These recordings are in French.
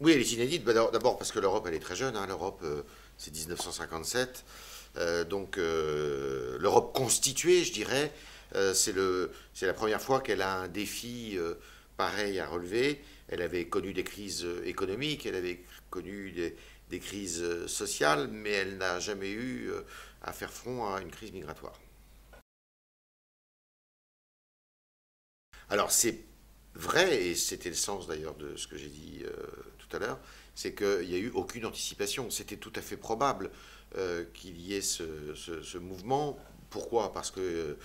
Oui, elle est inédite. Bah, d'abord parce que l'Europe, elle est très jeune, hein. L'Europe, c'est 1957. L'Europe constituée, je dirais, c'est la première fois qu'elle a un défi pareil à relever. Elle avait connu des crises économiques, elle avait connu des crises sociales, mais elle n'a jamais eu à faire front à une crise migratoire. Alors c'est vrai, et c'était le sens d'ailleurs de ce que j'ai dit tout à l'heure, c'est qu'il n'y a eu aucune anticipation. C'était tout à fait probable qu'il y ait ce mouvement. Pourquoi? Parce que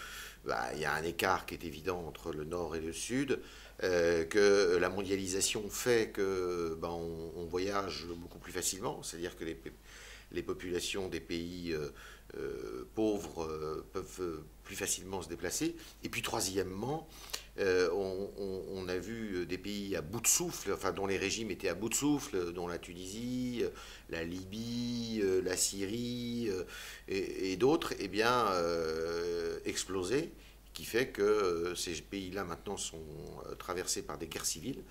bah, il y a un écart qui est évident entre le nord et le sud, que la mondialisation fait que bah, on voyage beaucoup plus facilement, c'est-à-dire que les populations des pays pauvres peuvent plus facilement se déplacer. Et puis troisièmement, on a vu des pays à bout de souffle, enfin dont les régimes étaient à bout de souffle, dont la Tunisie, la Libye, la Syrie et d'autres, eh bien, exploser, qui fait que ces pays-là maintenant sont traversés par des guerres civiles,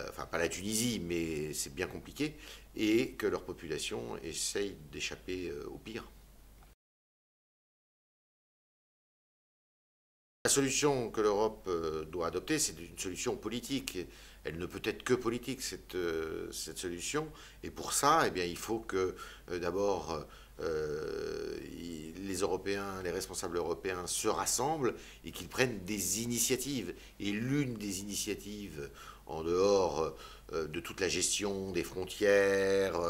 enfin pas la Tunisie, mais c'est bien compliqué, et que leur population essaye d'échapper au pire. La solution que l'Europe doit adopter, c'est une solution politique. Elle ne peut être que politique, cette solution. Et pour ça, eh bien, il faut que d'abord les Européens, les responsables européens se rassemblent et qu'ils prennent des initiatives. Et l'une des initiatives, en dehors de toute la gestion des frontières,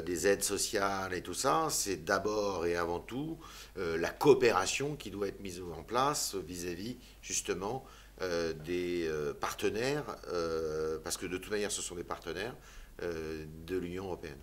des aides sociales et tout ça, c'est d'abord et avant tout la coopération qui doit être mise en place vis-à-vis justement des partenaires, parce que de toute manière ce sont des partenaires de l'Union européenne.